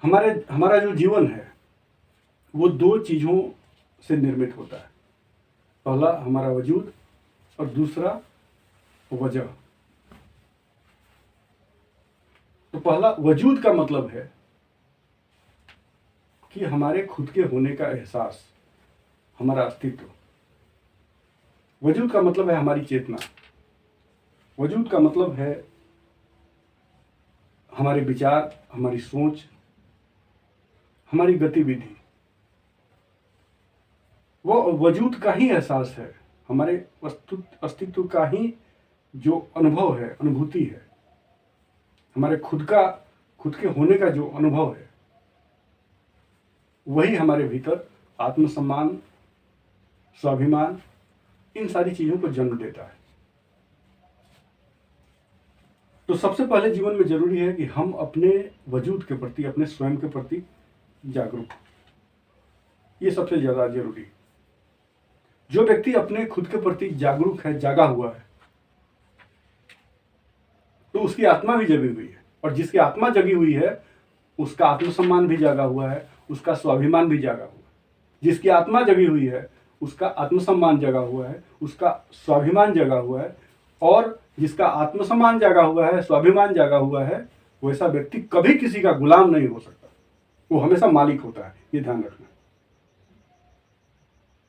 हमारा जो जीवन है वो दो चीज़ों से निर्मित होता है। पहला हमारा वजूद और दूसरा वजह। तो पहला वजूद का मतलब है कि हमारे खुद के होने का एहसास, हमारा अस्तित्व। वजूद का मतलब है हमारी चेतना। वजूद का मतलब है हमारे विचार, हमारी सोच, हमारी गतिविधि। वो वजूद का ही एहसास है, हमारे अस्तित्व का ही जो अनुभव है, अनुभूति है, हमारे खुद के होने का जो अनुभव है, वही हमारे भीतर आत्मसम्मान, स्वाभिमान, इन सारी चीजों को जन्म देता है। तो सबसे पहले जीवन में जरूरी है कि हम अपने वजूद के प्रति, अपने स्वयं के प्रति जागरूक हो। ये सबसे ज्यादा जरूरी है। जो व्यक्ति अपने खुद के प्रति जागरूक है, जागा हुआ है, तो उसकी आत्मा भी जगी हुई है, और जिसकी आत्मा जगी हुई है उसका आत्मसम्मान भी जागा हुआ है, उसका स्वाभिमान भी जागा हुआ है। जिसकी आत्मा जगी हुई है उसका आत्मसम्मान जगा हुआ है, उसका स्वाभिमान जगा हुआ है, और जिसका आत्मसम्मान जागा हुआ है, स्वाभिमान जागा हुआ है, वैसा व्यक्ति कभी किसी का गुलाम नहीं हो सकता। वो हमेशा मालिक होता है, ये ध्यान रखना।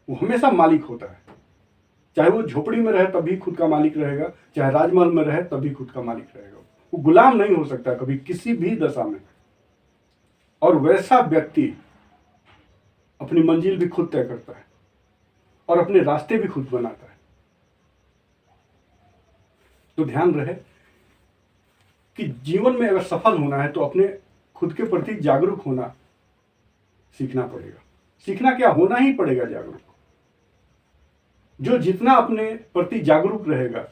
वो हमेशा मालिक होता है। चाहे वो झोपड़ी में रहे तब भी खुद का मालिक रहेगा, चाहे राजमहल में रहे तब भी खुद का मालिक रहेगा। वो गुलाम नहीं हो सकता कभी किसी भी दशा में। और वैसा व्यक्ति अपनी मंजिल भी खुद तय करता है और अपने रास्ते भी खुद बनाता है। तो ध्यान रहे कि जीवन में अगर सफल होना है तो अपने खुद के प्रति जागरूक होना सीखना पड़ेगा। सीखना क्या, होना ही पड़ेगा जागरूक। जो जितना अपने प्रति जागरूक रहेगा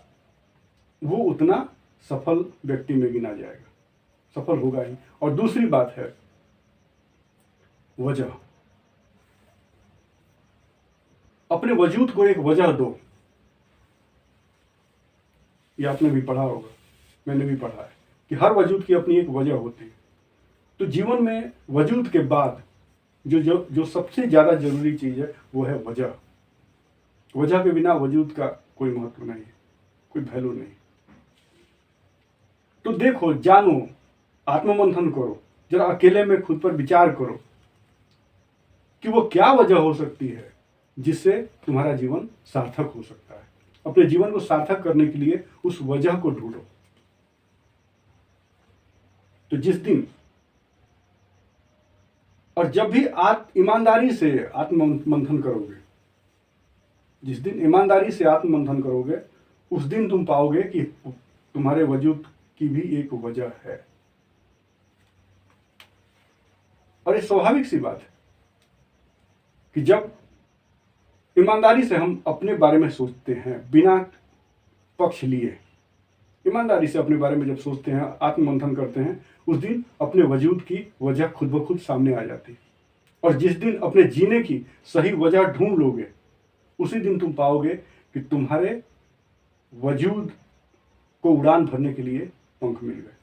वो उतना सफल व्यक्ति में गिना जाएगा, सफल होगा ही। और दूसरी बात है वजह। अपने वजूद को एक वजह दो। ये आपने भी पढ़ा होगा, मैंने भी पढ़ा है कि हर वजूद की अपनी एक वजह होती है। तो जीवन में वजूद के बाद जो सबसे ज्यादा जरूरी चीज है वो है वजह। वजह के बिना वजूद का कोई महत्व नहीं है, कोई वैल्यू नहीं। तो देखो, जानो, आत्ममंथन करो, जरा अकेले में खुद पर विचार करो कि वो क्या वजह हो सकती है जिससे तुम्हारा जीवन सार्थक हो सकता है। अपने जीवन को सार्थक करने के लिए उस वजह को ढूंढो। तो जिस दिन और जब भी ईमानदारी से आत्ममंथन करोगे, जिस दिन ईमानदारी से आत्ममंथन करोगे, उस दिन तुम पाओगे कि तुम्हारे वजूद की भी एक वजह है। और ये स्वाभाविक सी बात है कि जब ईमानदारी से हम अपने बारे में सोचते हैं, बिना पक्ष लिए ईमानदारी से अपने बारे में जब सोचते हैं, आत्ममंथन करते हैं, उस दिन अपने वजूद की वजह खुद ब खुद सामने आ जाती है। और जिस दिन अपने जीने की सही वजह ढूंढ लोगे, उसी दिन तुम पाओगे कि तुम्हारे वजूद को उड़ान भरने के लिए पंख मिल गए।